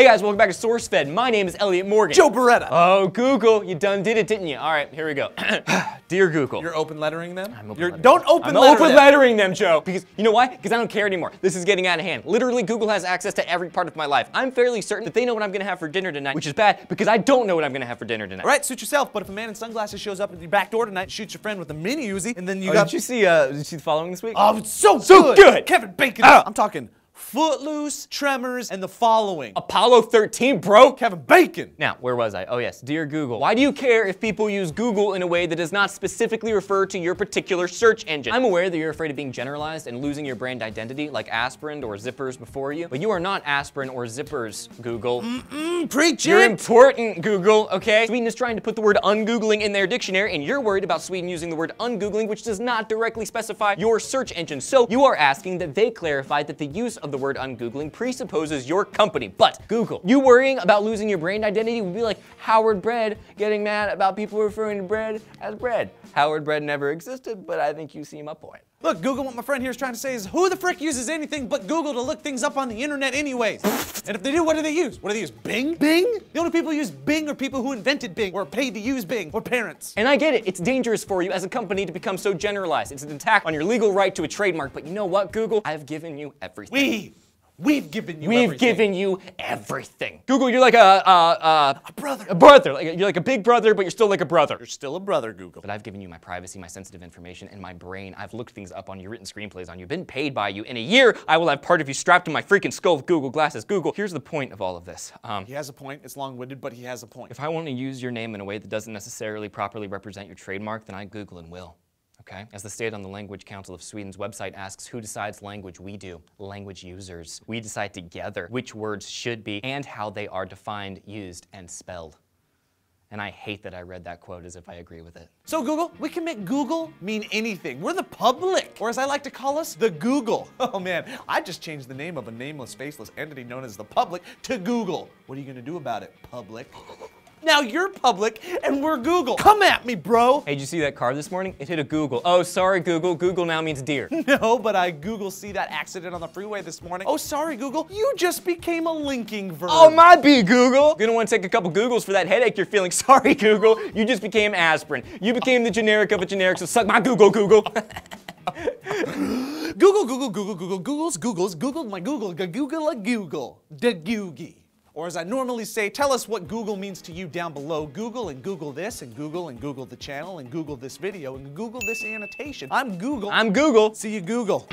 Hey guys, welcome back to SourceFed. My name is Elliot Morgan. Joe Beretta. Oh, Google, you done did it, didn't you? All right, here we go. Dear Google. You're open lettering them? I'm open lettering. Don't open I'm letter open lettering them, Joe. Because, you know why? Because I don't care anymore. This is getting out of hand. Literally, Google has access to every part of my life. I'm fairly certain that they know what I'm gonna have for dinner tonight, which is bad because I don't know what I'm gonna have for dinner tonight. All right, suit yourself, but if a man in sunglasses shows up at your back door tonight and shoots your friend with a mini Uzi, and then you got... Did you see the following this week? Oh, it's so So good. Kevin Bacon. I'm talking Footloose, Tremors, and the following. Apollo 13, bro. Kevin Bacon. Now, where was I? Oh yes, dear Google. Why do you care if people use Google in a way that does not specifically refer to your particular search engine? I'm aware that you're afraid of being generalized and losing your brand identity like aspirin or zippers before you, but you are not aspirin or zippers, Google. Preach You're it. important, Google, okay? Sweden is trying to put the word ungoogling in their dictionary, and you're worried about Sweden using the word ungoogling, which does not directly specify your search engine. So you are asking that they clarify that the use of the word ungoogling presupposes your company. But Google, you worrying about losing your brand identity would be like Howard Bread getting mad about people referring to bread as bread. Howard Bread never existed, but I think you see my point. Look, Google, what my friend here is trying to say is, who the frick uses anything but Google to look things up on the internet anyways? And if they do, what do they use? What do they use? Bing? Bing? The only people who use Bing are people who invented Bing or paid to use Bing or parents. And I get it, it's dangerous for you as a company to become so generalized. It's an attack on your legal right to a trademark, but you know what, Google? I've given you everything. We've given you everything. We've given you everything. Google, you're like a brother. A brother. Like, you're like a big brother, but you're still like a brother. You're still a brother, Google. But I've given you my privacy, my sensitive information, and my brain. I've looked things up on you, written screenplays on you, been paid by you. In a year, I will have part of you strapped to my freaking skull with Google glasses. Google, here's the point of all of this. He has a point. It's long-winded, but he has a point. If I want to use your name in a way that doesn't necessarily properly represent your trademark, then I Google and will. Okay? As the state on the Language Council of Sweden's website asks, who decides language? We do. Language users. We decide together which words should be and how they are defined, used, and spelled. And I hate that I read that quote as if I agree with it. So Google, we can make Google mean anything. We're the public, or as I like to call us, the Google. Oh man, I just changed the name of a nameless, faceless entity known as the public to Google. What are you gonna do about it, public? Now you're public and we're Google. Come at me, bro. Hey, did you see that car this morning? It hit a Google. Oh, sorry, Google. Google now means deer. No, but I Google see that accident on the freeway this morning. Oh, sorry, Google. You just became a linking verb. Oh, my B, Google. You're gonna want to take a couple Googles for that headache you're feeling. Sorry, Google. You just became aspirin. You became the generic of a generic, so suck my Google, Google. Google, Google, Google, Google, Googles, Google, my Google, Google, a Google, the Googie. Or as I normally say, tell us what Google means to you down below. Google and Google this, and Google the channel, and Google this video, and Google this annotation. I'm Google. I'm Google. See you, Google.